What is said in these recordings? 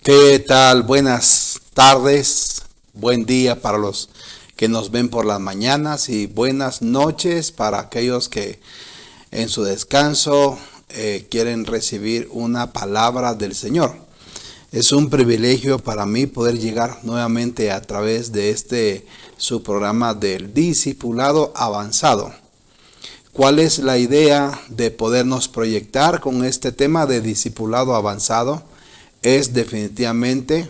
¿Qué tal? Buenas tardes, buen día para los que nos ven por las mañanas y buenas noches para aquellos que en su descanso quieren recibir una palabra del Señor. Es un privilegio para mí poder llegar nuevamente a través de su programa del Discipulado Avanzado. ¿Cuál es la idea de podernos proyectar con este tema de Discipulado Avanzado? Es definitivamente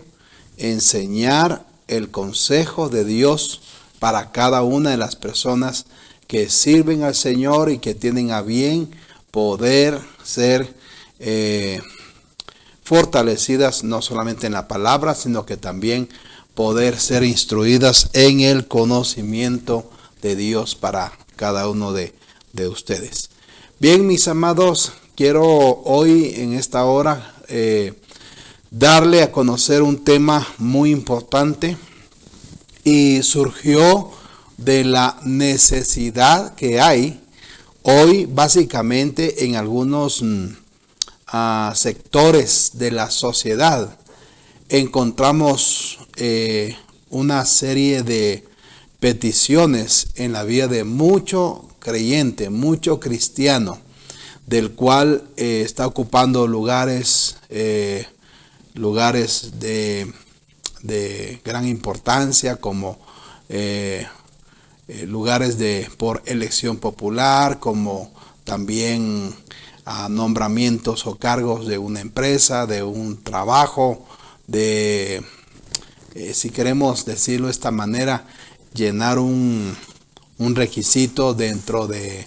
enseñar el consejo de Dios para cada una de las personas que sirven al Señor y que tienen a bien poder ser fortalecidas no solamente en la palabra, sino que también poder ser instruidas en el conocimiento de Dios para cada uno de ustedes. Bien, mis amados, quiero hoy en esta hora darle a conocer un tema muy importante y surgió de la necesidad que hay hoy básicamente en algunos sectores de la sociedad. Encontramos una serie de peticiones en la vida de mucho creyente, mucho cristiano, del cual está ocupando lugares de gran importancia como lugares por elección popular, como también nombramientos o cargos de una empresa, de un trabajo, si queremos decirlo de esta manera, llenar un requisito dentro de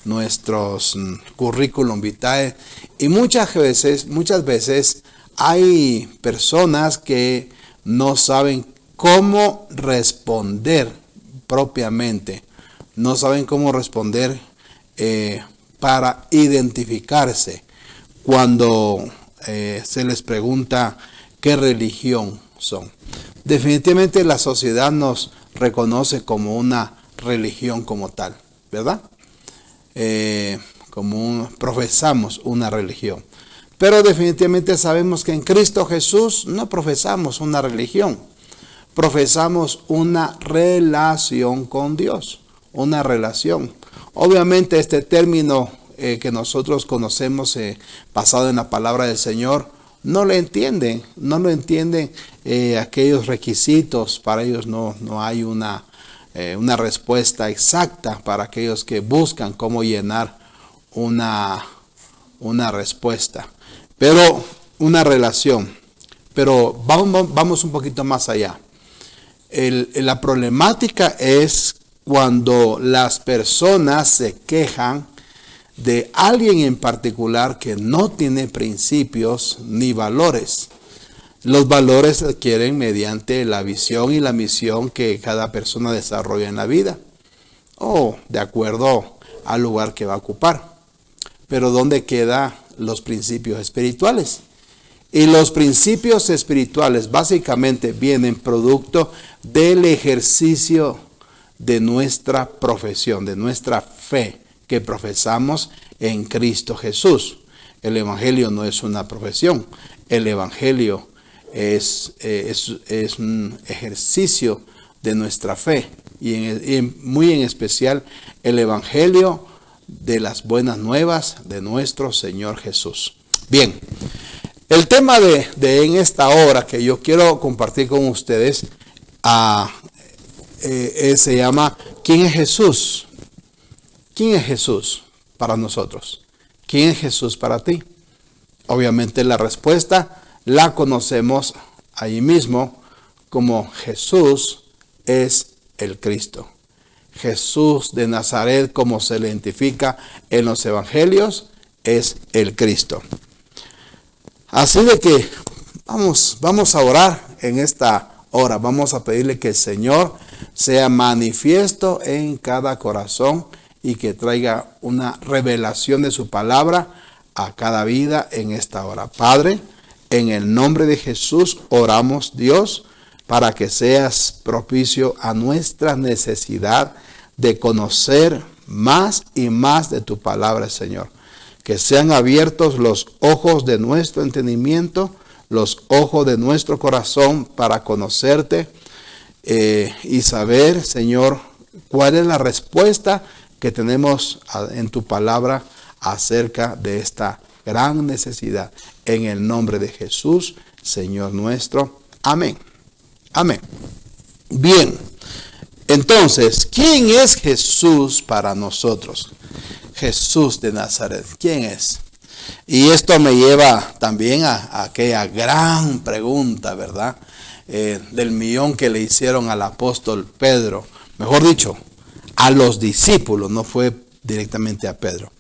nuestros currículum vitae. Y muchas veces hay personas que no saben cómo responder propiamente, no saben cómo responder para identificarse cuando se les pregunta qué religión son. Definitivamente la sociedad nos reconoce como una religión como tal, ¿verdad? Profesamos una religión. Pero definitivamente sabemos que en Cristo Jesús no profesamos una religión, profesamos una relación con Dios, una relación. Obviamente este término que nosotros conocemos basado en la palabra del Señor, no lo entienden aquellos requisitos. Para ellos no hay una respuesta exacta para aquellos que buscan cómo llenar una respuesta. Pero una relación. Pero vamos un poquito más allá. La problemática es cuando las personas se quejan de alguien en particular que no tiene principios ni valores. Los valores se adquieren mediante la visión y la misión que cada persona desarrolla en la vida, o de acuerdo al lugar que va a ocupar. Pero ¿dónde quedan los principios espirituales? Y los principios espirituales básicamente vienen producto del ejercicio de nuestra profesión, de nuestra fe que profesamos en Cristo Jesús. El Evangelio no es una profesión, el Evangelio es un ejercicio de nuestra fe y muy en especial el Evangelio de las buenas nuevas de nuestro Señor Jesús. Bien, el tema de en esta hora que yo quiero compartir con ustedes se llama ¿quién es Jesús? ¿Quién es Jesús para nosotros? ¿Quién es Jesús para ti? Obviamente la respuesta la conocemos ahí mismo como Jesús es el Cristo. Jesús de Nazaret, como se le identifica en los evangelios, es el Cristo. Así de que vamos a orar en esta hora. Vamos a pedirle que el Señor sea manifiesto en cada corazón y que traiga una revelación de su palabra a cada vida en esta hora. Padre, en el nombre de Jesús oramos, Dios, para que seas propicio a nuestra necesidad de conocer más y más de tu palabra, Señor. Que sean abiertos los ojos de nuestro entendimiento, los ojos de nuestro corazón para conocerte y saber, Señor, cuál es la respuesta que tenemos en tu palabra acerca de esta gran necesidad. En el nombre de Jesús, Señor nuestro. Amén. Amén. Bien, entonces, ¿quién es Jesús para nosotros? Jesús de Nazaret, ¿quién es? Y esto me lleva también a aquella gran pregunta, ¿verdad? Del millón que le hicieron al apóstol Pedro. Mejor dicho, a los discípulos, no fue directamente a Pedro.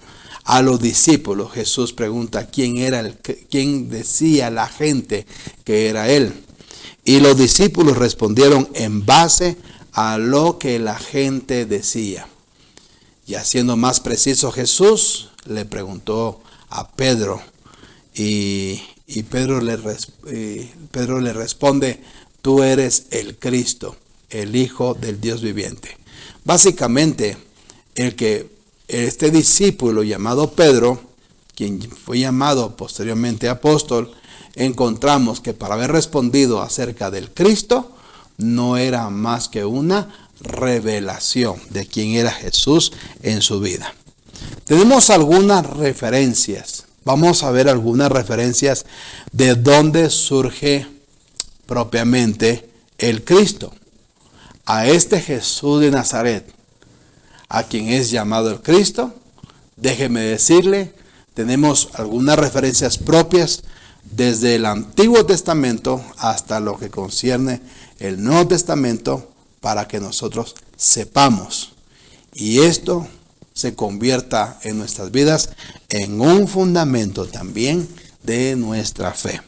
A los discípulos Jesús pregunta quién decía la gente que era él. Y los discípulos respondieron en base a lo que la gente decía. Y haciendo más preciso, Jesús le preguntó a Pedro y Pedro le responde: tú eres el Cristo, el Hijo del Dios viviente. Básicamente, este discípulo llamado Pedro, quien fue llamado posteriormente apóstol, encontramos que para haber respondido acerca del Cristo, no era más que una revelación de quién era Jesús en su vida. Tenemos algunas referencias. Vamos a ver algunas referencias de dónde surge propiamente el Cristo. A este Jesús de Nazaret, a quien es llamado el Cristo, déjeme decirle, tenemos algunas referencias propias desde el Antiguo Testamento hasta lo que concierne el Nuevo Testamento, para que nosotros sepamos y esto se convierta en nuestras vidas en un fundamento también de nuestra fe.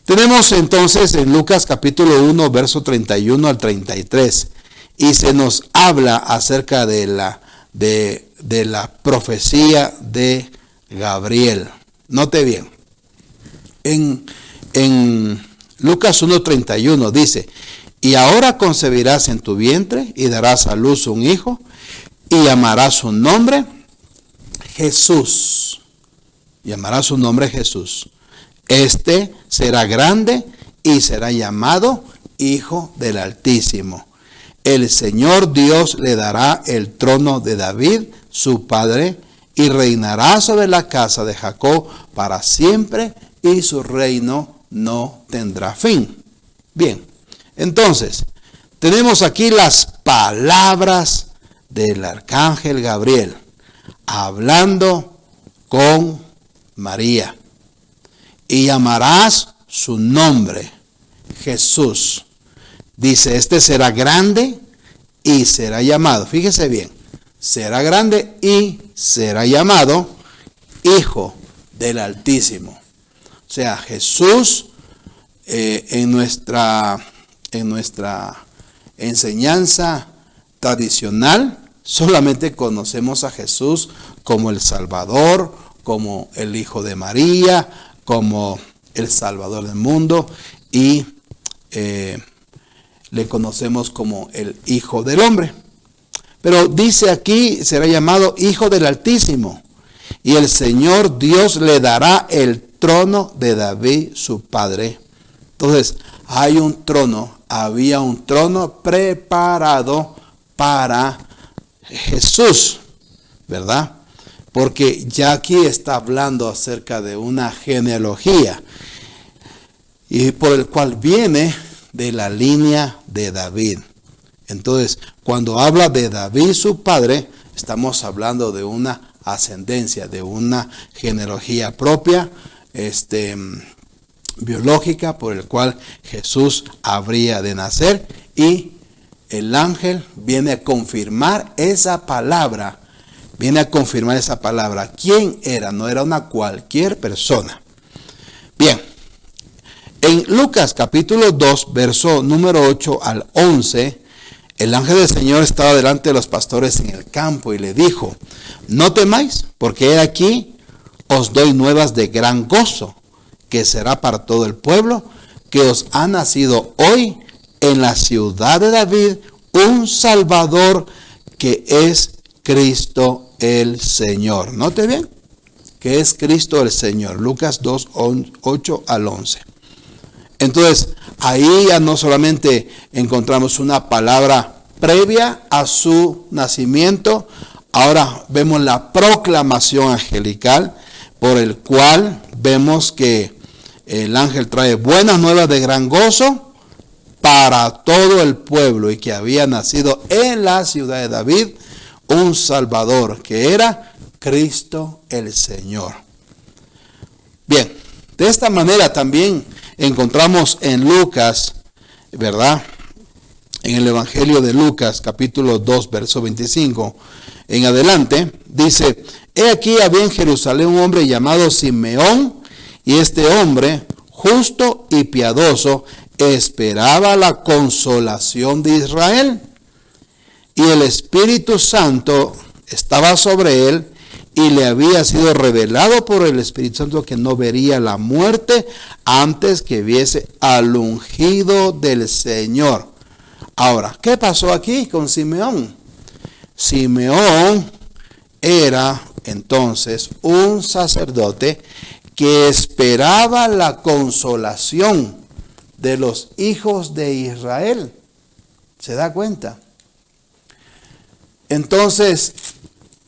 Tenemos entonces en Lucas capítulo 1, verso 31 al 33, y se nos habla acerca de la profecía de Gabriel. Note bien, en Lucas 1:31 dice: y ahora concebirás en tu vientre y darás a luz un hijo y llamarás su nombre Jesús. Llamarás su nombre Jesús. Este será grande y será llamado Hijo del Altísimo. El Señor Dios le dará el trono de David, su padre, y reinará sobre la casa de Jacob para siempre, y su reino no tendrá fin. Bien, entonces, tenemos aquí las palabras del arcángel Gabriel hablando con María. Y llamarás su nombre Jesús. Dice, este será grande y será llamado. Fíjese bien, será grande y será llamado Hijo del Altísimo. O sea, Jesús en nuestra enseñanza tradicional solamente conocemos a Jesús como el Salvador, como el Hijo de María, como el Salvador del mundo, y le conocemos como el Hijo del Hombre. Pero dice aquí, será llamado Hijo del Altísimo, y el Señor Dios le dará el trono de David, su padre. Entonces, había un trono preparado para Jesús, ¿verdad? Porque ya aquí está hablando acerca de una genealogía, y por el cual viene de la línea de David. Entonces, cuando habla de David, su padre, estamos hablando de una ascendencia, de una genealogía propia, biológica, por el cual Jesús habría de nacer, y el ángel viene a confirmar esa palabra. ¿Quién era? No era una cualquier persona. Bien, en Lucas capítulo 2, verso número 8 al 11, el ángel del Señor estaba delante de los pastores en el campo y le dijo: no temáis, porque he aquí os doy nuevas de gran gozo, que será para todo el pueblo, que os ha nacido hoy en la ciudad de David un Salvador, que es Cristo el Señor. Note bien, que es Cristo el Señor. Lucas 2, 8 al 11. Entonces, ahí ya no solamente encontramos una palabra previa a su nacimiento, ahora vemos la proclamación angelical, por el cual vemos que el ángel trae buenas nuevas de gran gozo para todo el pueblo, y que había nacido en la ciudad de David un Salvador, que era Cristo el Señor. Bien, de esta manera también encontramos en Lucas, ¿verdad? En el Evangelio de Lucas, capítulo 2, verso 25, en adelante, dice: he aquí había en Jerusalén un hombre llamado Simeón, y este hombre, justo y piadoso, esperaba la consolación de Israel. Y el Espíritu Santo estaba sobre él, y le había sido revelado por el Espíritu Santo que no vería la muerte antes que viese al ungido del Señor. Ahora, ¿qué pasó aquí con Simeón? Simeón era entonces un sacerdote que esperaba la consolación de los hijos de Israel. ¿Se da cuenta? Entonces,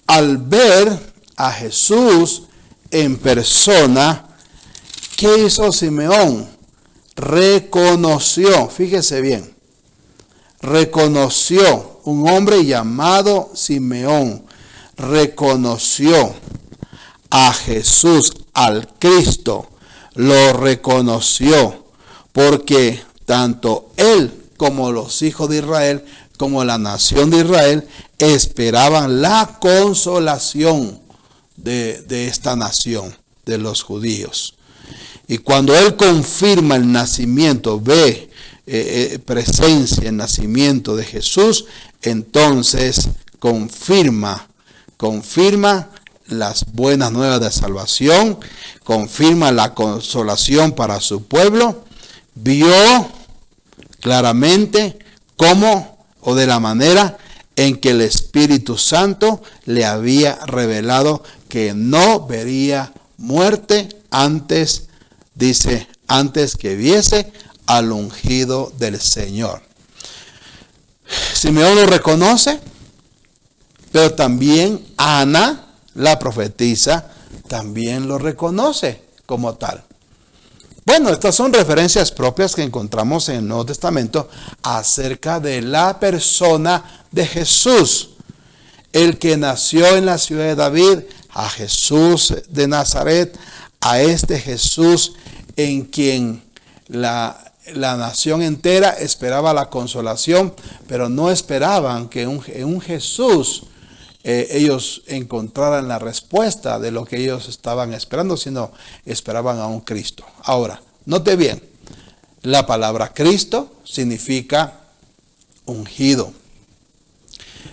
al ver a Jesús en persona, ¿qué hizo Simeón? Reconoció, fíjese bien, reconoció, un hombre llamado Simeón, reconoció a Jesús, al Cristo, lo reconoció, porque tanto él como los hijos de Israel, como la nación de Israel, esperaban la consolación de esta nación, de los judíos. Y cuando él confirma el nacimiento, ve presencia, el nacimiento de Jesús, entonces confirma las buenas nuevas de salvación, confirma la consolación para su pueblo, vio claramente cómo o de la manera en que el Espíritu Santo le había revelado que no vería muerte antes, dice, antes que viese al ungido del Señor. Simeón lo reconoce, pero también Ana, la profetisa, también lo reconoce como tal. Bueno, estas son referencias propias que encontramos en el Nuevo Testamento acerca de la persona de Jesús, el que nació en la ciudad de David, a Jesús de Nazaret, a este Jesús en quien la nación entera esperaba la consolación, pero no esperaban que en un Jesús ellos encontraran la respuesta de lo que ellos estaban esperando, sino esperaban a un Cristo. Ahora, note bien, la palabra Cristo significa ungido.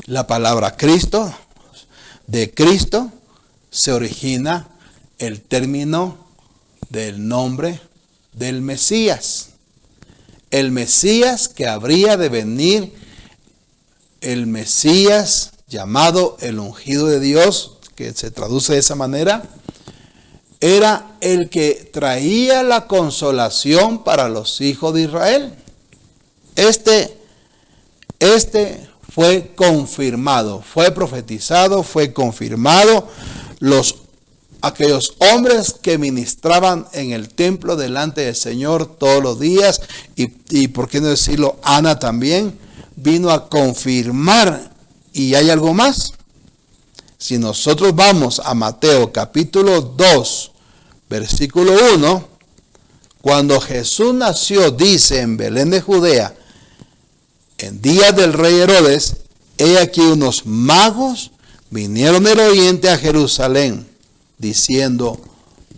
La palabra Cristo, de Cristo, se origina el término del nombre del Mesías. El Mesías que habría de venir, el Mesías llamado el ungido de Dios, que se traduce de esa manera, era el que traía la consolación para los hijos de Israel. Este fue confirmado, fue profetizado, fue confirmado. Aquellos hombres que ministraban en el templo delante del Señor todos los días, y por qué no decirlo, Ana también, vino a confirmar. Y hay algo más. Si nosotros vamos a Mateo capítulo 2, versículo 1, cuando Jesús nació, dice en Belén de Judea, en días del rey Herodes, he aquí unos magos vinieron del oriente a Jerusalén, diciendo,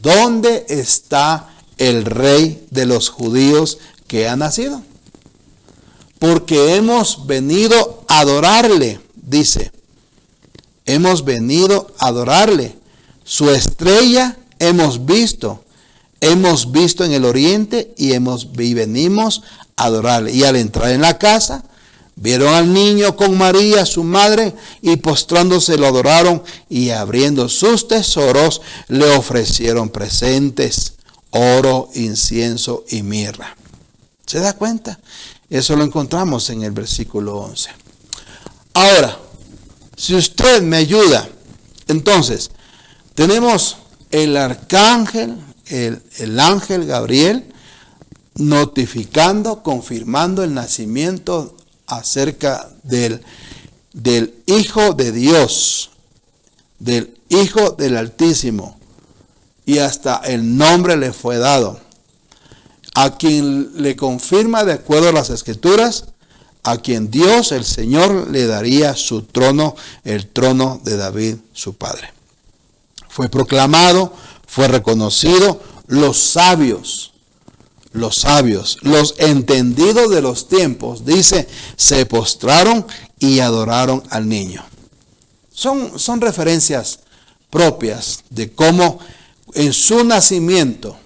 ¿dónde está el rey de los judíos que ha nacido? Porque hemos venido a adorarle, dice, hemos venido a adorarle. Su estrella hemos visto en el oriente y venimos a adorarle. Y al entrar en la casa, vieron al niño con María, su madre, y postrándose lo adoraron, y abriendo sus tesoros le ofrecieron presentes, oro, incienso y mirra. ¿Se da cuenta? Eso lo encontramos en el versículo 11. Ahora, si usted me ayuda, entonces, tenemos el arcángel, el ángel Gabriel, notificando, confirmando el nacimiento acerca del Hijo de Dios, del Hijo del Altísimo, y hasta el nombre le fue dado. A quien le confirma de acuerdo a las Escrituras, a quien Dios, el Señor, le daría su trono, el trono de David, su padre. Fue proclamado, fue reconocido. Los sabios, los entendidos de los tiempos, dice, se postraron y adoraron al niño. Son referencias propias de cómo en su nacimiento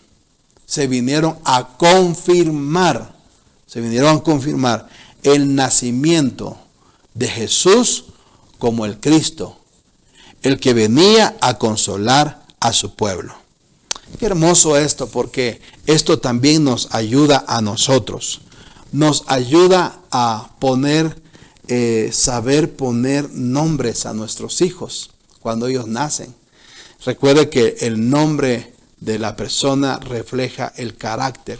se vinieron a confirmar el nacimiento de Jesús como el Cristo, el que venía a consolar a su pueblo. Qué hermoso esto, porque esto también nos ayuda a nosotros. Nos ayuda a saber poner nombres a nuestros hijos cuando ellos nacen. Recuerde que el nombre de la persona refleja el carácter.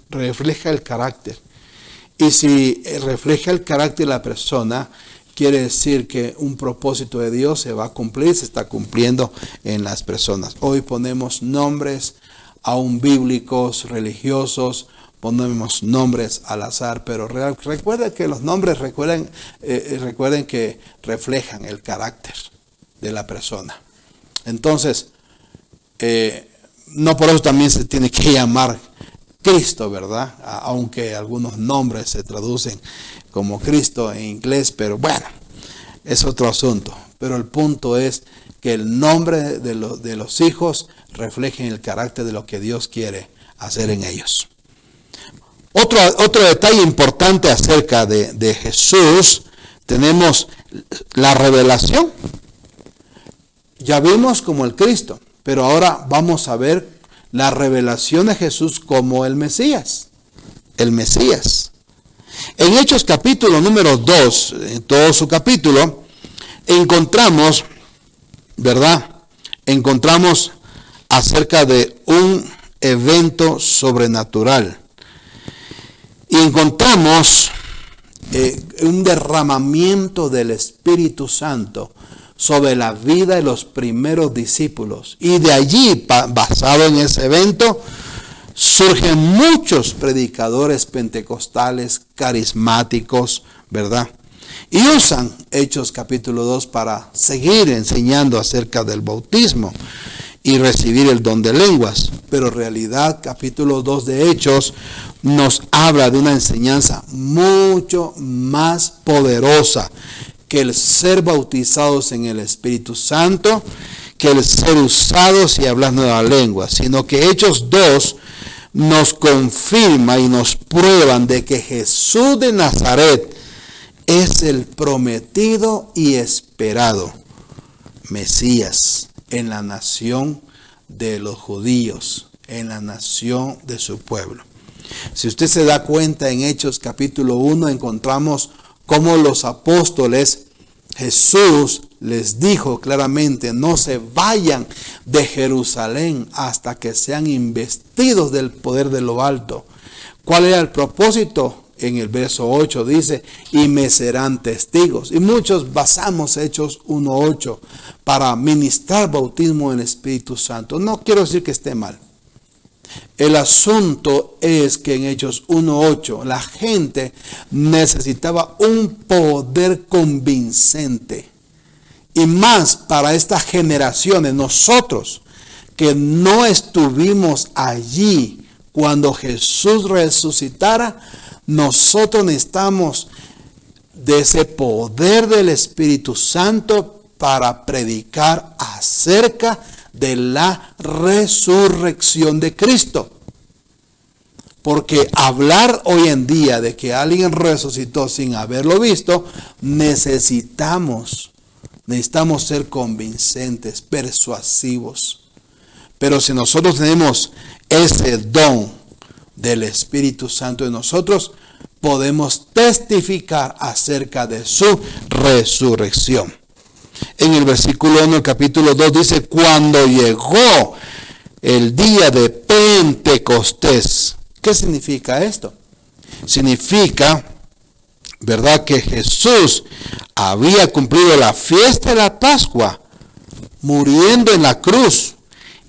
Refleja el carácter. Y si refleja el carácter de la persona, quiere decir que un propósito de Dios se va a cumplir, se está cumpliendo en las personas. Hoy ponemos nombres aún bíblicos, religiosos, ponemos nombres al azar, pero recuerden que los nombres recuerden que reflejan el carácter de la persona. Entonces, no por eso también se tiene que llamar Cristo, ¿verdad? Aunque algunos nombres se traducen como Cristo en inglés, pero bueno, es otro asunto. Pero el punto es que el nombre de los hijos refleje el carácter de lo que Dios quiere hacer en ellos. Otro detalle importante acerca de Jesús, tenemos la revelación. Ya vimos como el Cristo, pero ahora vamos a ver la revelación de Jesús como el Mesías. El Mesías. En Hechos capítulo número 2, en todo su capítulo, encontramos, ¿verdad? Encontramos acerca de un evento sobrenatural. Y encontramos un derramamiento del Espíritu Santo sobre la vida de los primeros discípulos. Y de allí, basado en ese evento, surgen muchos predicadores pentecostales, carismáticos, ¿verdad? Y usan Hechos capítulo 2 para seguir enseñando acerca del bautismo y recibir el don de lenguas. Pero en realidad capítulo 2 de Hechos nos habla de una enseñanza mucho más poderosa que el ser bautizados en el Espíritu Santo, que el ser usados y hablando de la lengua, sino que Hechos 2 nos confirma y nos prueban de que Jesús de Nazaret es el prometido y esperado Mesías en la nación de los judíos, en la nación de su pueblo. Si usted se da cuenta, en Hechos capítulo 1 encontramos cómo los apóstoles, Jesús les dijo claramente, no se vayan de Jerusalén hasta que sean investidos del poder de lo alto. ¿Cuál era el propósito? En el verso 8 dice, y me serán testigos. Y muchos basamos Hechos 1:8 para ministrar bautismo en el Espíritu Santo. No quiero decir que esté mal. El asunto es que en Hechos 1:8 la gente necesitaba un poder convincente. Y más para estas generaciones, nosotros que no estuvimos allí cuando Jesús resucitara, nosotros necesitamos de ese poder del Espíritu Santo para predicar acerca de la resurrección de Cristo. Porque hablar hoy en día de que alguien resucitó sin haberlo visto, necesitamos ser convincentes, persuasivos. Pero si nosotros tenemos ese don del Espíritu Santo en nosotros, podemos testificar acerca de su resurrección. En el versículo 1 del capítulo 2 dice, cuando llegó el día de Pentecostés. ¿Qué significa esto? Significa, ¿verdad?, que Jesús había cumplido la fiesta de la Pascua, muriendo en la cruz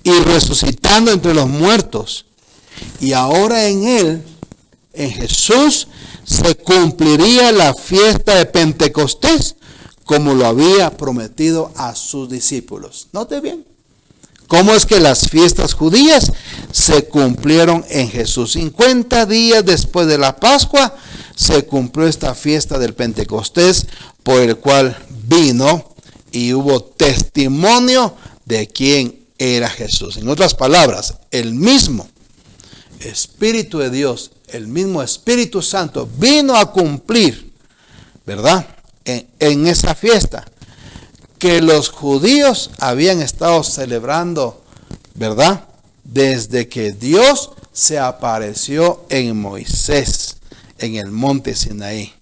y resucitando entre los muertos. Y ahora en él, en Jesús, se cumpliría la fiesta de Pentecostés, como lo había prometido a sus discípulos. Note bien, cómo es que las fiestas judías se cumplieron en Jesús. 50 días después de la Pascua se cumplió esta fiesta del Pentecostés, por el cual vino y hubo testimonio de quién era Jesús. En otras palabras, el mismo Espíritu de Dios, el mismo Espíritu Santo vino a cumplir, ¿verdad?, en esa fiesta que los judíos habían estado celebrando, ¿verdad?, desde que Dios se apareció en Moisés en el monte Sinaí.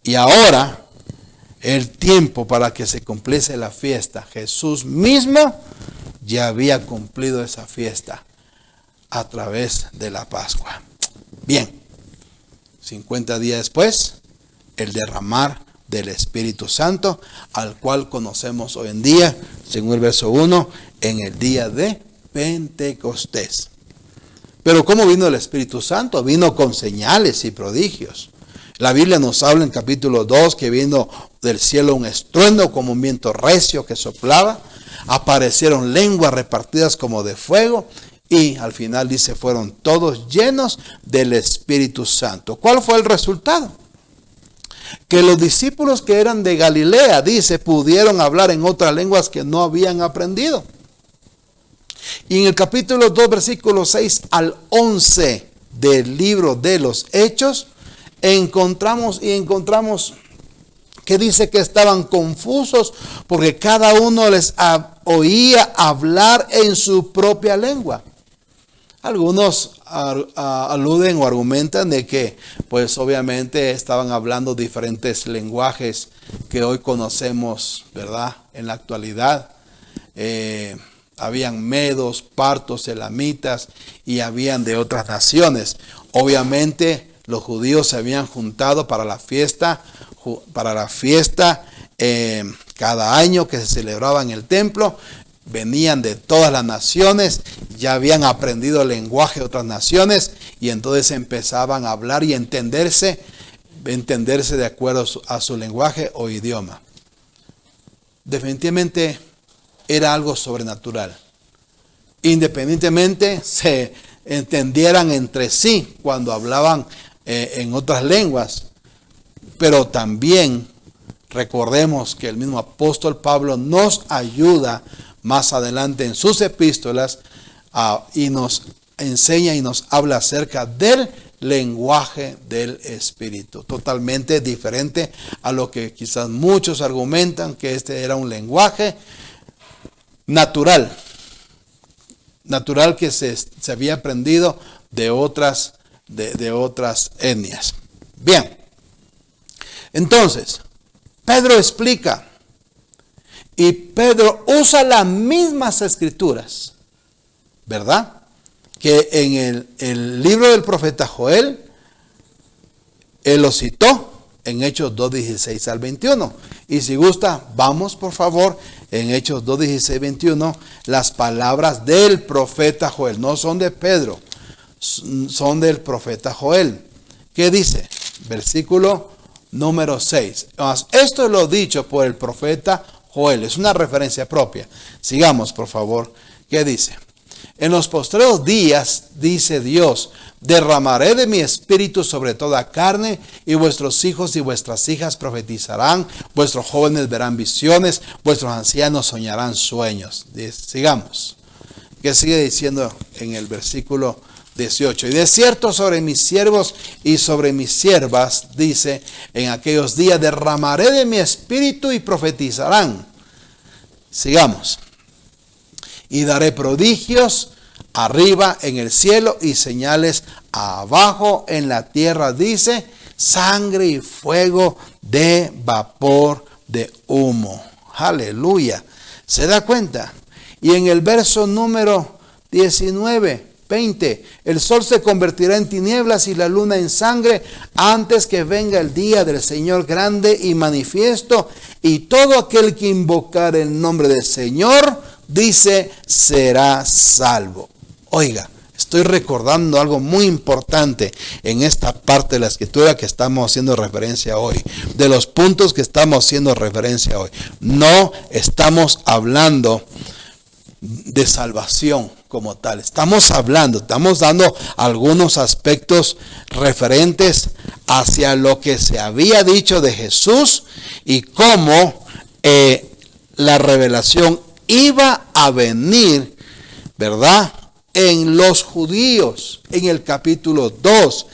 Y ahora, el tiempo para que se cumpliese la fiesta, Jesús mismo ya había cumplido esa fiesta a través de la Pascua. Bien, 50 días después, el derramar del Espíritu Santo, al cual conocemos hoy en día, según el verso 1, en el día de Pentecostés. Pero ¿cómo vino el Espíritu Santo? Vino con señales y prodigios. La Biblia nos habla en capítulo 2 que vino del cielo un estruendo como un viento recio que soplaba. Aparecieron lenguas repartidas como de fuego. Y al final dice, fueron todos llenos del Espíritu Santo. ¿Cuál fue el resultado? Que los discípulos que eran de Galilea, dice, pudieron hablar en otras lenguas que no habían aprendido. Y en el capítulo 2, versículos 6 al 11 del libro de los Hechos, encontramos que dice que estaban confusos porque cada uno les oía hablar en su propia lengua. Algunos aluden o argumentan de que, pues obviamente estaban hablando diferentes lenguajes que hoy conocemos, ¿verdad?, en la actualidad. Habían medos, partos, elamitas y habían de otras naciones. Obviamente los judíos se habían juntado para la fiesta cada año que se celebraba en el templo. Venían de todas las naciones, ya habían aprendido el lenguaje de otras naciones y entonces empezaban a hablar y entenderse de acuerdo a su lenguaje o idioma. Definitivamente era algo sobrenatural. Independientemente se entendieran entre sí cuando hablaban en otras lenguas, pero también recordemos que el mismo apóstol Pablo nos ayuda más adelante en sus epístolas y nos enseña y nos habla acerca del lenguaje del Espíritu, totalmente diferente a lo que quizás muchos argumentan que este era un lenguaje natural que se había aprendido de otras etnias. Bien, entonces Pedro explica y Pedro usa las mismas escrituras, ¿verdad?, que en el libro del profeta Joel, él lo citó en Hechos 2:16 al 21. Y si gusta, vamos por favor en Hechos 2:16, 21, las palabras del profeta Joel. No son de Pedro, son del profeta Joel. ¿Qué dice? Versículo número 6. Esto es lo dicho por el profeta Joel. Es una referencia propia. Sigamos, por favor. ¿Qué dice? En los postreros días, dice Dios, derramaré de mi espíritu sobre toda carne, y vuestros hijos y vuestras hijas profetizarán, vuestros jóvenes verán visiones, vuestros ancianos soñarán sueños. Sigamos. ¿Qué sigue diciendo en el versículo 18? Y de cierto sobre mis siervos y sobre mis siervas, dice, en aquellos días derramaré de mi espíritu y profetizarán. Sigamos. Y daré prodigios arriba en el cielo y señales abajo en la tierra, dice, sangre y fuego de vapor de humo. Aleluya. ¿Se da cuenta? Y en el verso número 19, 20, el sol se convertirá en tinieblas y la luna en sangre antes que venga el día del Señor grande y manifiesto, y todo aquel que invocar el nombre del Señor, dice, será salvo. Oiga, estoy recordando algo muy importante en esta parte de la escritura que estamos haciendo referencia hoy, de los puntos que estamos haciendo referencia hoy. No estamos hablando de salvación como tal. Estamos dando algunos aspectos referentes hacia lo que se había dicho de Jesús y cómo la revelación iba a venir, ¿verdad? En los judíos. En el capítulo 2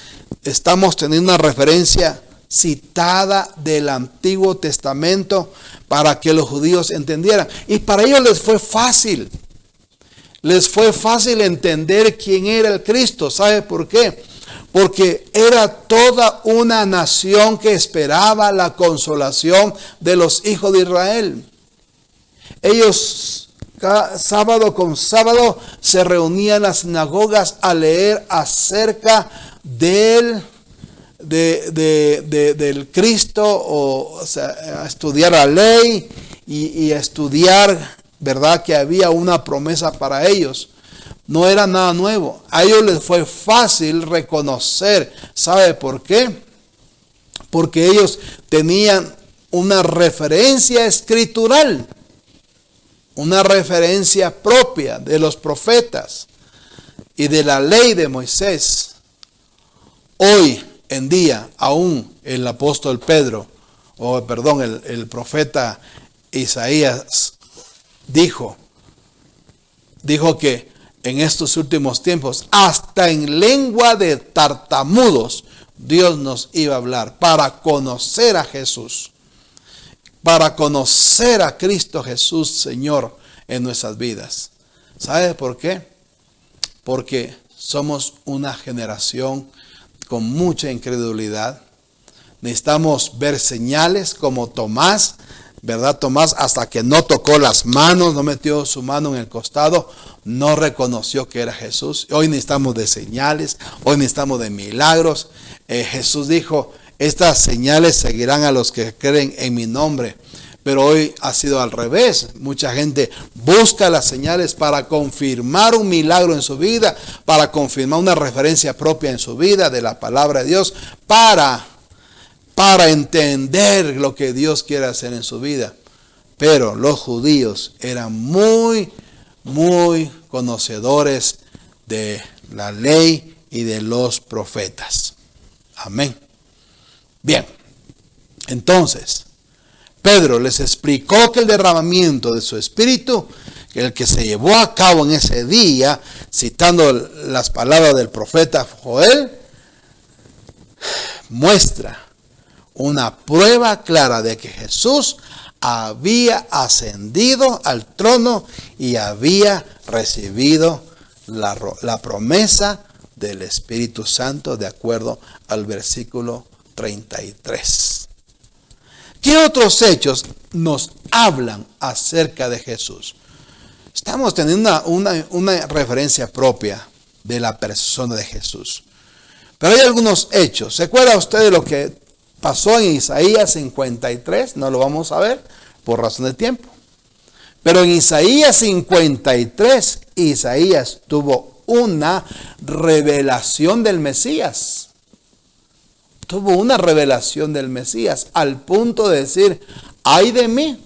estamos teniendo una referencia citada del Antiguo Testamento para que los judíos entendieran. Y para ellos les fue fácil. Les fue fácil entender quién era el Cristo. ¿Sabe por qué? Porque era toda una nación que esperaba la consolación de los hijos de Israel. Ellos sábado con sábado se reunían en las sinagogas a leer acerca del Cristo, o sea, a estudiar la ley y a estudiar, ¿verdad?, que había una promesa para ellos. No era nada nuevo. A ellos les fue fácil reconocer. ¿Sabe por qué? Porque ellos tenían una referencia escritural, una referencia propia de los profetas y de la ley de Moisés. Hoy en día, aún el apóstol Pedro, el profeta Isaías dijo que en estos últimos tiempos, hasta en lengua de tartamudos, Dios nos iba a hablar para conocer a Jesús, para conocer a Cristo Jesús, Señor, en nuestras vidas. ¿Sabe por qué? Porque somos una generación con mucha incredulidad. Necesitamos ver señales como Tomás, ¿verdad? Tomás, hasta que no tocó las manos, no metió su mano en el costado, no reconoció que era Jesús. Hoy necesitamos de señales, hoy necesitamos de milagros. Jesús dijo, estas señales seguirán a los que creen en mi nombre. Pero hoy ha sido al revés. Mucha gente busca las señales para confirmar un milagro en su vida, para confirmar una referencia propia en su vida de la palabra de Dios, para entender lo que Dios quiere hacer en su vida. Pero los judíos eran muy conocedores de la ley y de los profetas. Amén. Bien, entonces Pedro les explicó que el derramamiento de su espíritu, el que se llevó a cabo en ese día, citando las palabras del profeta Joel, muestra una prueba clara de que Jesús había ascendido al trono y había recibido la promesa del Espíritu Santo, de acuerdo al versículo 33. ¿Qué otros hechos nos hablan acerca de Jesús? Estamos teniendo una referencia propia de la persona de Jesús. Pero hay algunos hechos. ¿Se acuerda usted de lo que pasó en Isaías 53? No lo vamos a ver por razón de tiempo. Pero en Isaías 53, Isaías tuvo una revelación del Mesías. Tuvo una revelación del Mesías al punto de decir, ay de mí,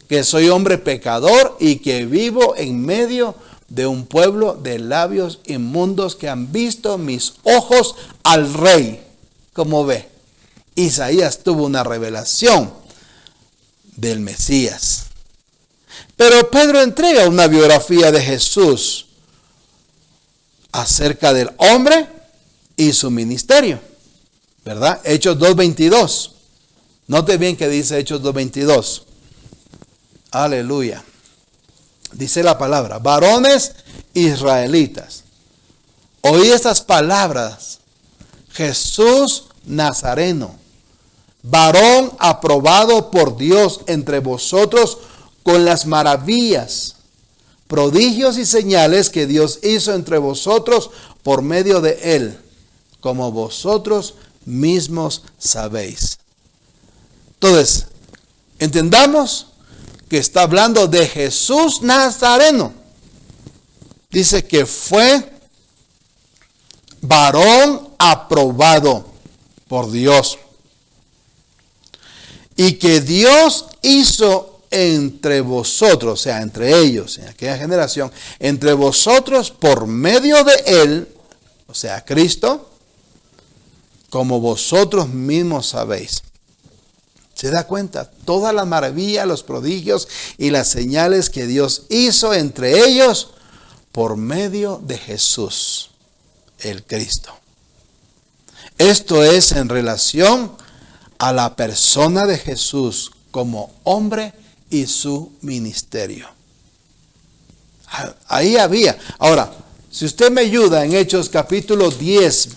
que soy hombre pecador y que vivo en medio de un pueblo de labios inmundos que han visto mis ojos al Rey. Como ve, Isaías tuvo una revelación del Mesías. Pero Pedro entrega una biografía de Jesús acerca del hombre y su ministerio, ¿verdad? Hechos 2:22. Note bien que dice Hechos 2:22. Aleluya. Dice la palabra, varones israelitas. Oí estas palabras: Jesús Nazareno, varón aprobado por Dios entre vosotros con las maravillas, prodigios y señales que Dios hizo entre vosotros por medio de él, como vosotros mismos sabéis. Entonces, entendamos que está hablando de Jesús Nazareno. Dice que fue varón aprobado por Dios. Y que Dios hizo entre vosotros, o sea, entre ellos, en aquella generación, entre vosotros por medio de él, o sea, Cristo, como vosotros mismos sabéis. ¿Se da cuenta? Todas las maravillas, los prodigios y las señales que Dios hizo entre ellos por medio de Jesús, el Cristo. Esto es en relación a la persona de Jesús como hombre y su ministerio. Ahí había. Ahora, si usted me ayuda en Hechos capítulo 10,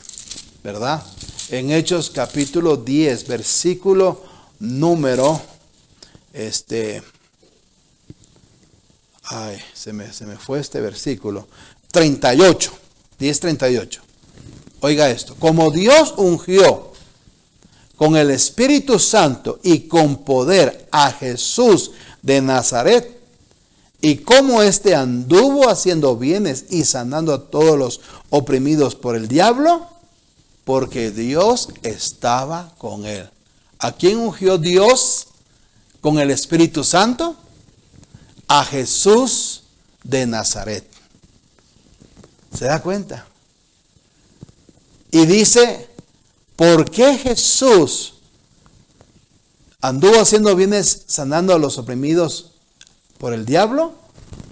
¿verdad? En Hechos capítulo 10, versículo número, se me fue este versículo, 38, 10:38. Oiga esto: como Dios ungió con el Espíritu Santo y con poder a Jesús de Nazaret, y como éste anduvo haciendo bienes y sanando a todos los oprimidos por el diablo, porque Dios estaba con él. ¿A quién ungió Dios con el Espíritu Santo? A Jesús de Nazaret. ¿Se da cuenta? Y dice, ¿por qué Jesús anduvo haciendo bienes, sanando a los oprimidos por el diablo?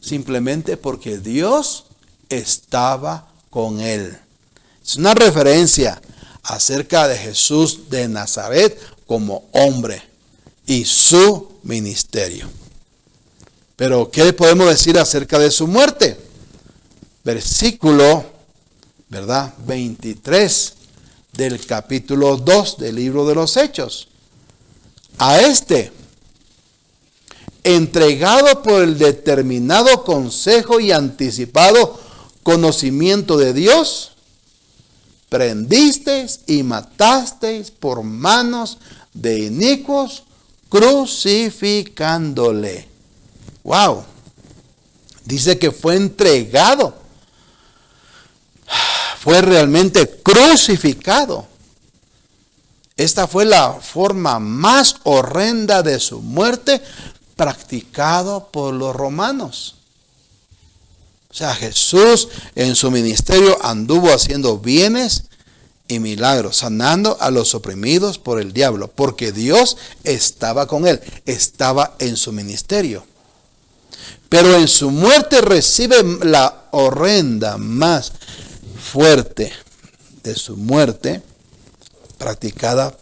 Simplemente porque Dios estaba con él. Es una referencia acerca de Jesús de Nazaret como hombre y su ministerio. Pero ¿qué podemos decir acerca de su muerte? Versículo, ¿verdad? 23 del capítulo 2 del libro de los Hechos. A este, entregado por el determinado consejo y anticipado conocimiento de Dios, prendisteis y matasteis por manos de inicuos, crucificándole. Wow. Dice que fue entregado. Fue realmente crucificado. Esta fue la forma más horrenda de su muerte practicado por los romanos. O sea, Jesús en su ministerio anduvo haciendo bienes y milagros, sanando a los oprimidos por el diablo, porque Dios estaba con él, estaba en su ministerio. Pero en su muerte recibe la horrenda más fuerte de su muerte, practicada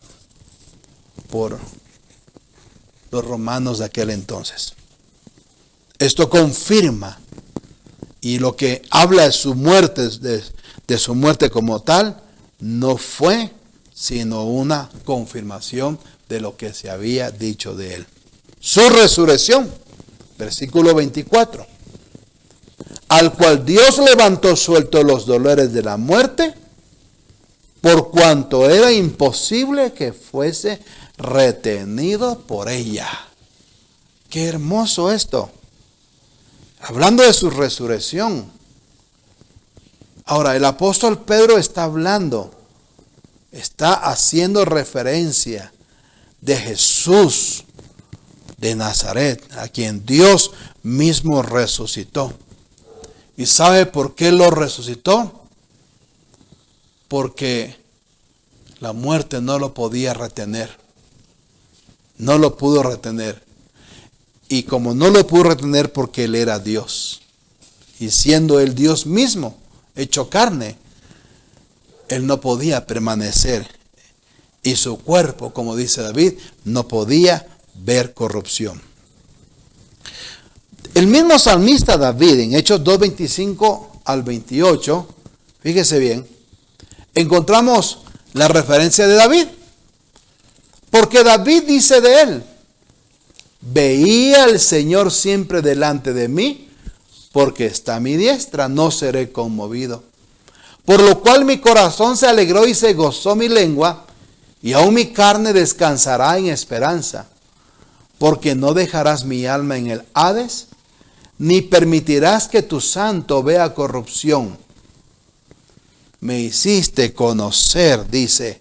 por los romanos de aquel entonces. Esto confirma, y lo que habla de su muerte, de su muerte como tal, no fue sino una confirmación de lo que se había dicho de él. Su resurrección, versículo 24, al cual Dios levantó suelto los dolores de la muerte, por cuanto era imposible que fuese retenido por ella. Qué hermoso esto. Hablando de su resurrección. Ahora, el apóstol Pedro está hablando, está haciendo referencia de Jesús de Nazaret, a quien Dios mismo resucitó. ¿Y sabe por qué lo resucitó? Porque la muerte no lo podía retener. No lo pudo retener. Y como no lo pudo retener porque él era Dios, y siendo él Dios mismo, hecho carne, él no podía permanecer. Y su cuerpo, como dice David, no podía ver corrupción. El mismo salmista David, en Hechos 2:25 al 28, Fíjese bien, encontramos la referencia de David. Porque David dice de él: veía al Señor siempre delante de mí, porque está a mi diestra, no seré conmovido. Por lo cual mi corazón se alegró y se gozó mi lengua, y aún mi carne descansará en esperanza. Porque no dejarás mi alma en el Hades, ni permitirás que tu santo vea corrupción. Me hiciste conocer, dice,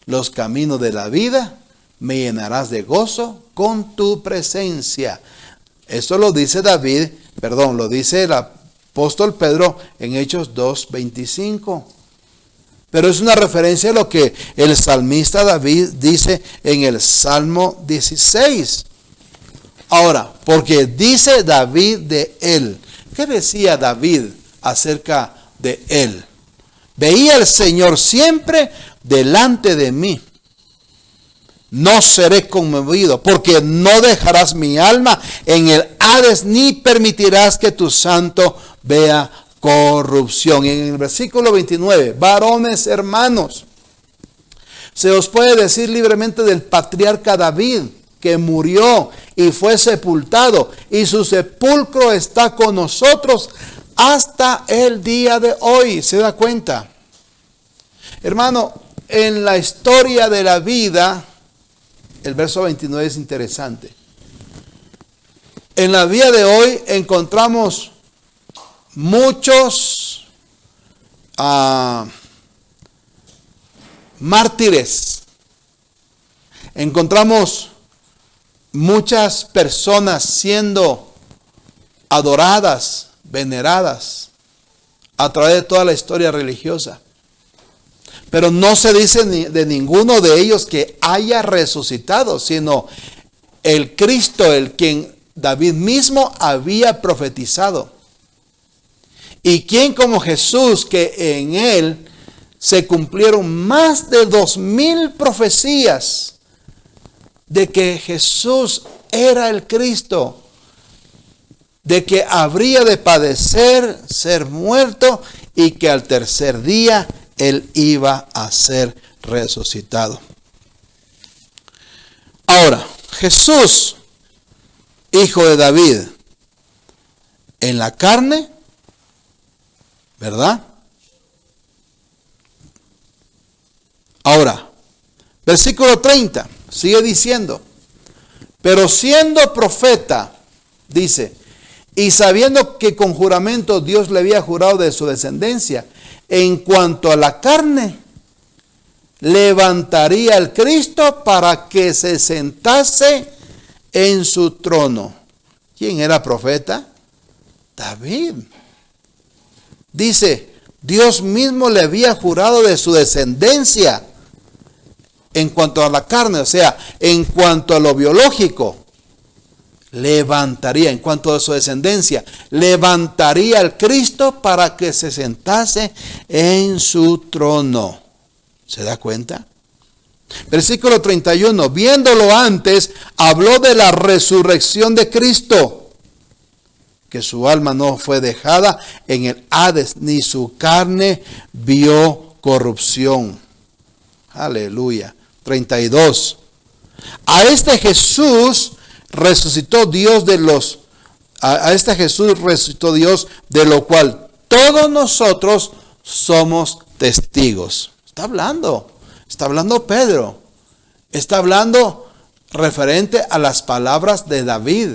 los caminos de la vida, me llenarás de gozo con tu presencia. Eso lo dice lo dice el apóstol Pedro en Hechos 2:25. Pero es una referencia a lo que el salmista David dice en el Salmo 16. Ahora, porque dice David de él. ¿Qué decía David acerca de él? Veía al Señor siempre delante de mí. No seré conmovido, porque no dejarás mi alma en el Hades, ni permitirás que tu santo vea corrupción. Y en el versículo 29, varones hermanos, se os puede decir libremente del patriarca David, que murió y fue sepultado, y su sepulcro está con nosotros hasta el día de hoy. ¿Se da cuenta? Hermano, en la historia de la vida, el verso 29 es interesante. En la vida de hoy encontramos muchos mártires. Encontramos muchas personas siendo adoradas, veneradas a través de toda la historia religiosa. Pero no se dice de ninguno de ellos que haya resucitado, sino el Cristo, el quien David mismo había profetizado. Y quien como Jesús, que en él se cumplieron más de 2000 profecías de que Jesús era el Cristo, de que habría de padecer, ser muerto y que al tercer día él iba a ser resucitado. Ahora, Jesús, hijo de David, en la carne, ¿verdad? Ahora, versículo 30, sigue diciendo, pero siendo profeta, dice, y sabiendo que con juramento Dios le había jurado de su descendencia, en cuanto a la carne, levantaría al Cristo para que se sentase en su trono. ¿Quién era profeta? David. Dice, Dios mismo le había jurado de su descendencia en cuanto a la carne, o sea, en cuanto a lo biológico. Levantaría, en cuanto a su descendencia, levantaría al Cristo para que se sentase en su trono. ¿Se da cuenta? Versículo 31, viéndolo antes, habló de la resurrección de Cristo, que su alma no fue dejada en el Hades, ni su carne vio corrupción. Aleluya. 32. A este Jesús resucitó Dios de lo cual todos nosotros somos testigos. Está hablando Pedro, está hablando referente a las palabras de David,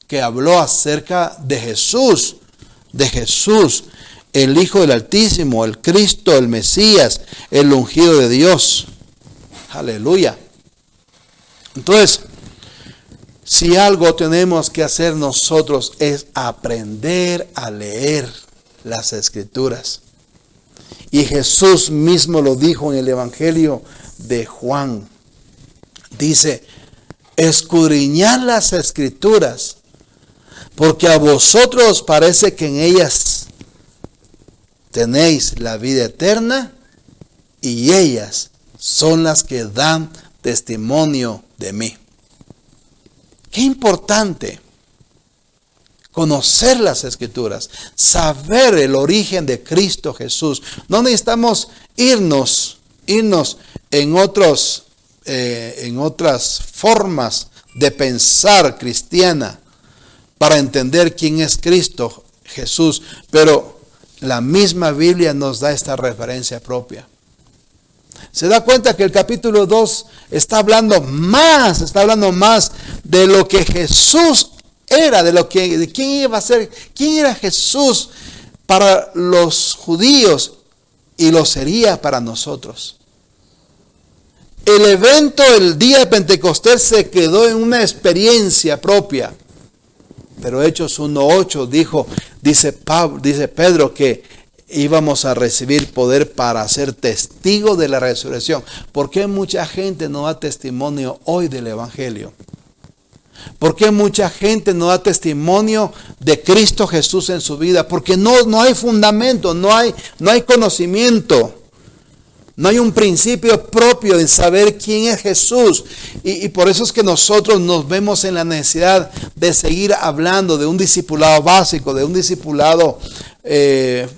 que habló acerca de Jesús, el Hijo del Altísimo, el Cristo, el Mesías, el ungido de Dios. Aleluya. Entonces, si algo tenemos que hacer nosotros es aprender a leer las Escrituras. Y Jesús mismo lo dijo en el Evangelio de Juan. Dice, escudriñad las Escrituras, porque a vosotros parece que en ellas tenéis la vida eterna, y ellas son las que dan testimonio de mí. Qué importante conocer las Escrituras, saber el origen de Cristo Jesús. No necesitamos irnos en otras formas de pensar cristiana para entender quién es Cristo Jesús, pero la misma Biblia nos da esta referencia propia. Se da cuenta que el capítulo 2 está hablando más de lo que Jesús era, de quién iba a ser, quién era Jesús para los judíos y lo sería para nosotros. El evento, el día de Pentecostés, se quedó en una experiencia propia. Pero Hechos 1:8 dice Pedro que íbamos a recibir poder para ser testigos de la resurrección. ¿Por qué mucha gente no da testimonio hoy del Evangelio? ¿Por qué mucha gente no da testimonio de Cristo Jesús en su vida? Porque no hay fundamento, no hay conocimiento. No hay un principio propio en saber quién es Jesús. Y por eso es que nosotros nos vemos en la necesidad de seguir hablando de un discipulado básico, de un discipulado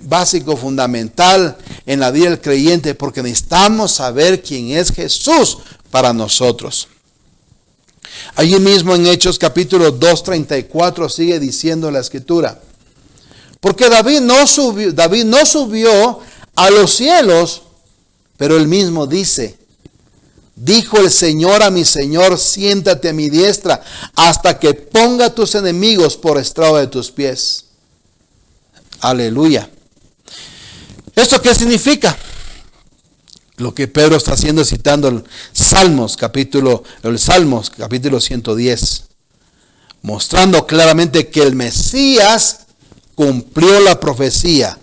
básico, fundamental en la vida del creyente, porque necesitamos saber quién es Jesús para nosotros. Allí mismo en Hechos capítulo 2:34 sigue diciendo la Escritura: porque David no subió a los cielos, pero él mismo dice: dijo el Señor a mi Señor, siéntate a mi diestra hasta que ponga a tus enemigos por estrado de tus pies. Aleluya. ¿Esto qué significa? Lo que Pedro está haciendo es citando el Salmos capítulo 110, mostrando claramente que el Mesías cumplió la profecía.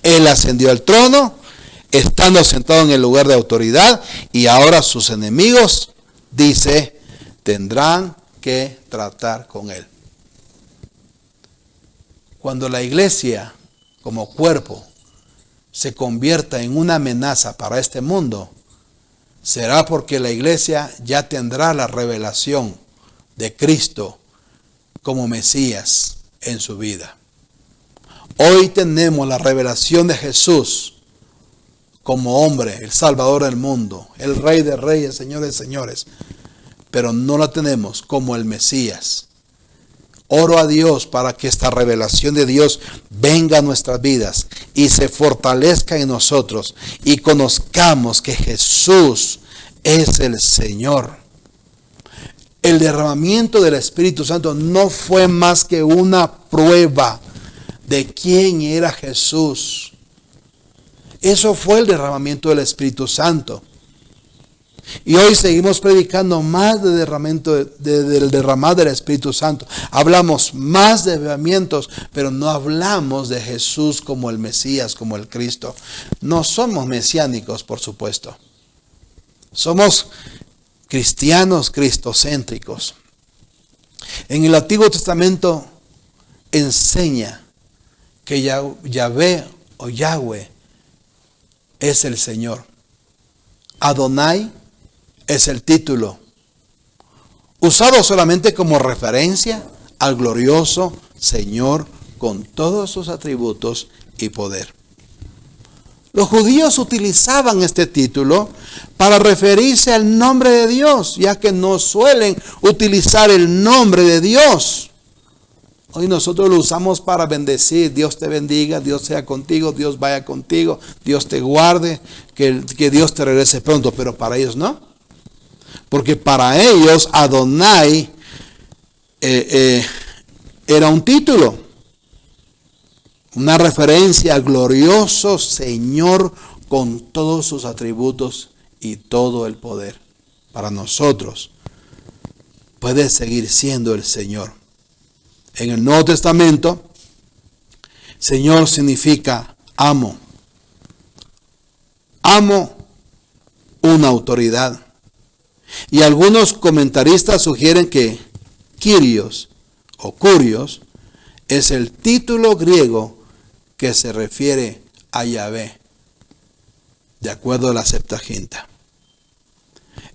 Él ascendió al trono, estando sentado en el lugar de autoridad, y ahora sus enemigos, dice, tendrán que tratar con él. Cuando la iglesia como cuerpo se convierta en una amenaza para este mundo, será porque la iglesia ya tendrá la revelación de Cristo como Mesías en su vida. Hoy tenemos la revelación de Jesús como hombre, el Salvador del mundo, el Rey de Reyes, Señor de Señores, pero no la tenemos como el Mesías. Oro a Dios para que esta revelación de Dios venga a nuestras vidas y se fortalezca en nosotros y conozcamos que Jesús es el Señor. El derramamiento del Espíritu Santo no fue más que una prueba de quién era Jesús. Eso fue el derramamiento del Espíritu Santo. Y hoy seguimos predicando más del derramar del Espíritu Santo. Hablamos más de avivamientos, pero no hablamos de Jesús como el Mesías, como el Cristo. No somos mesiánicos, por supuesto. Somos cristianos cristocéntricos. En el Antiguo Testamento enseña que Yahvé o Yahweh es el Señor. Adonai es el título, usado solamente como referencia al glorioso Señor con todos sus atributos y poder. Los judíos utilizaban este título para referirse al nombre de Dios, ya que no suelen utilizar el nombre de Dios. Hoy nosotros lo usamos para bendecir. Dios te bendiga, Dios sea contigo, Dios vaya contigo, Dios te guarde, que Dios te regrese pronto. Pero para ellos no. Porque para ellos Adonai era un título, una referencia al glorioso Señor con todos sus atributos y todo el poder. Para nosotros puede seguir siendo el Señor. En el Nuevo Testamento, Señor significa amo. Amo, una autoridad. Y algunos comentaristas sugieren que Kyrios o Kurios es el título griego que se refiere a Yahvé, de acuerdo a la Septuaginta.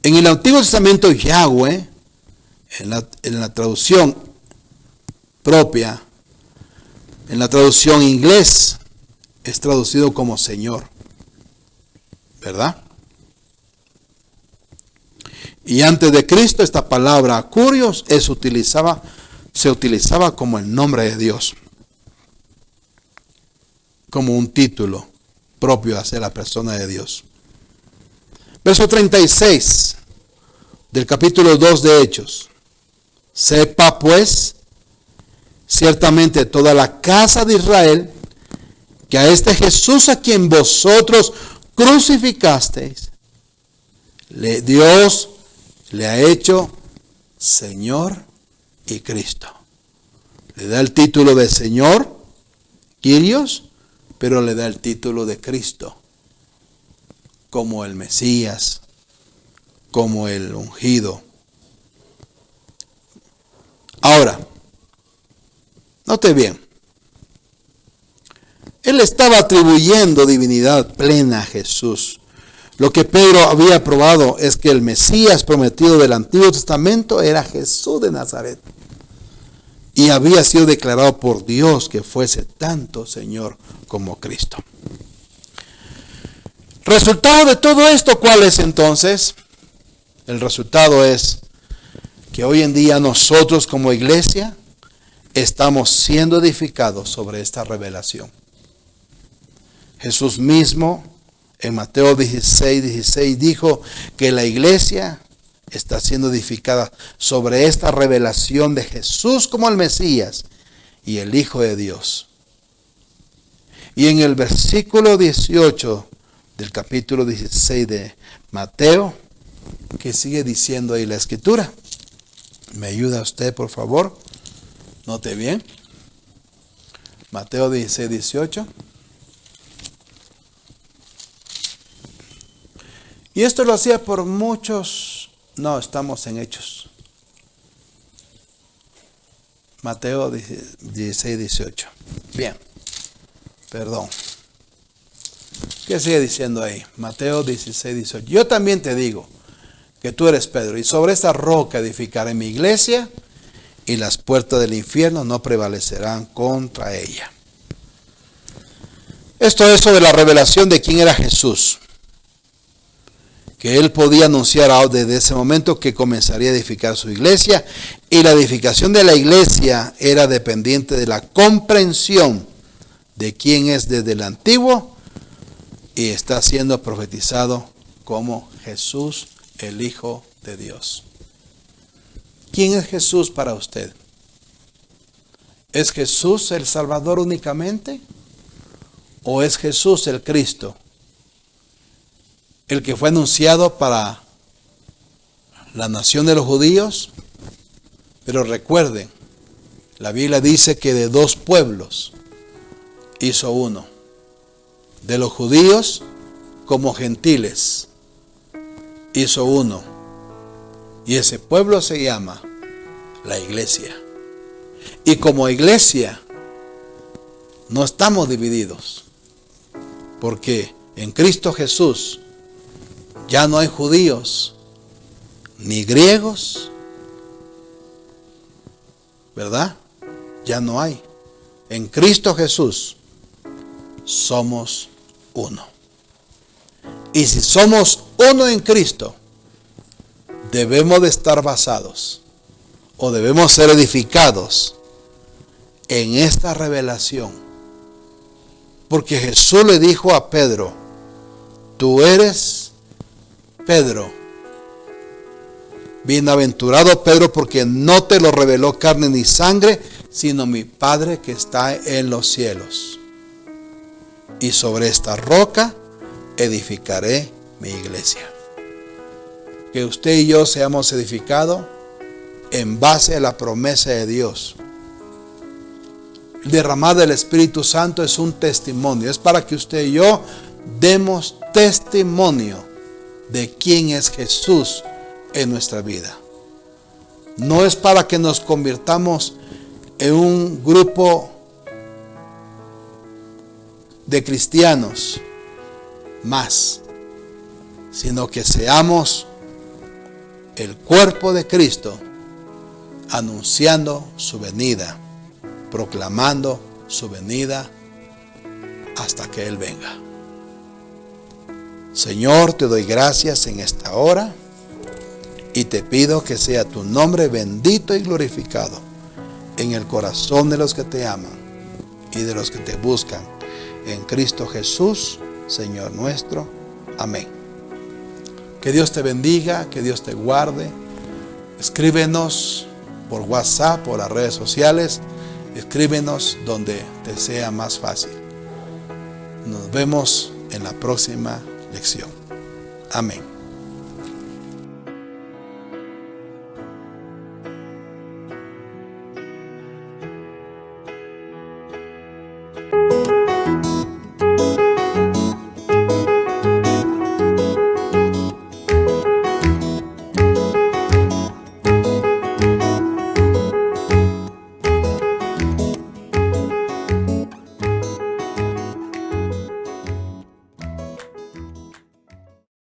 En el Antiguo Testamento, Yahweh, en la traducción propia, En la traducción inglés es traducido como Señor, ¿verdad? Y antes de Cristo esta palabra Curios se utilizaba como el nombre de Dios, como un título propio hacia la persona de Dios. Verso 36 del capítulo 2 de Hechos. Sepa pues ciertamente toda la casa de Israel que a este Jesús a quien vosotros crucificasteis, Dios le ha hecho Señor y Cristo. Le da el título de Señor, Kyrios, pero le da el título de Cristo, como el Mesías, como el ungido. Ahora, note bien, él estaba atribuyendo divinidad plena a Jesús. Lo que Pedro había probado es que el Mesías prometido del Antiguo Testamento era Jesús de Nazaret. Y había sido declarado por Dios que fuese tanto Señor como Cristo. ¿Resultado de todo esto cuál es entonces? El resultado es que hoy en día nosotros como iglesia estamos siendo edificados sobre esta revelación. Jesús mismo en Mateo 16 dijo que la iglesia está siendo edificada sobre esta revelación de Jesús como el Mesías y el Hijo de Dios. Y en el versículo 18 del capítulo 16 de Mateo, ¿qué sigue diciendo ahí la Escritura? ¿Me ayuda usted, por favor? Note bien. Mateo 16, 18. Y esto lo hacía por muchos. No, estamos en Hechos. Mateo 16, 18. Bien. Perdón. ¿Qué sigue diciendo ahí? Mateo 16, 18. Yo también te digo que tú eres Pedro, y sobre esta roca edificaré mi iglesia, y las puertas del infierno no prevalecerán contra ella. Esto es sobre la revelación de quién era Jesús, que él podía anunciar desde ese momento que comenzaría a edificar su iglesia, y la edificación de la iglesia era dependiente de la comprensión de quién es desde el antiguo, y está siendo profetizado como Jesús, el Hijo de Dios. ¿Quién es Jesús para usted? ¿Es Jesús el Salvador únicamente? ¿O es Jesús el Cristo? El que fue anunciado para la nación de los judíos. Pero recuerden, la Biblia dice que de dos pueblos hizo uno. De los judíos como gentiles hizo uno. Y ese pueblo se llama la iglesia. Y como iglesia no estamos divididos. Porque en Cristo Jesús ya no hay judíos ni griegos, ¿verdad? Ya no hay. En Cristo Jesús somos uno. Y si somos uno en Cristo, debemos de estar basados o debemos ser edificados en esta revelación. Porque Jesús le dijo a Pedro, tú eres Pedro. Bienaventurado Pedro, porque no te lo reveló carne ni sangre, sino mi Padre que está en los cielos. Y sobre esta roca edificaré mi iglesia. Que usted y yo seamos edificados en base a la promesa de Dios. El derramar del Espíritu Santo es un testimonio. Es para que usted y yo demos testimonio de quién es Jesús en nuestra vida. No es para que nos convirtamos en un grupo de cristianos más, sino que seamos el cuerpo de Cristo, anunciando su venida, proclamando su venida hasta que Él venga. Señor, te doy gracias en esta hora y te pido que sea tu nombre bendito y glorificado en el corazón de los que te aman y de los que te buscan. En Cristo Jesús, Señor nuestro. Amén. Que Dios te bendiga, que Dios te guarde. Escríbenos por WhatsApp, por las redes sociales. Escríbenos donde te sea más fácil. Nos vemos en la próxima lección. Amén.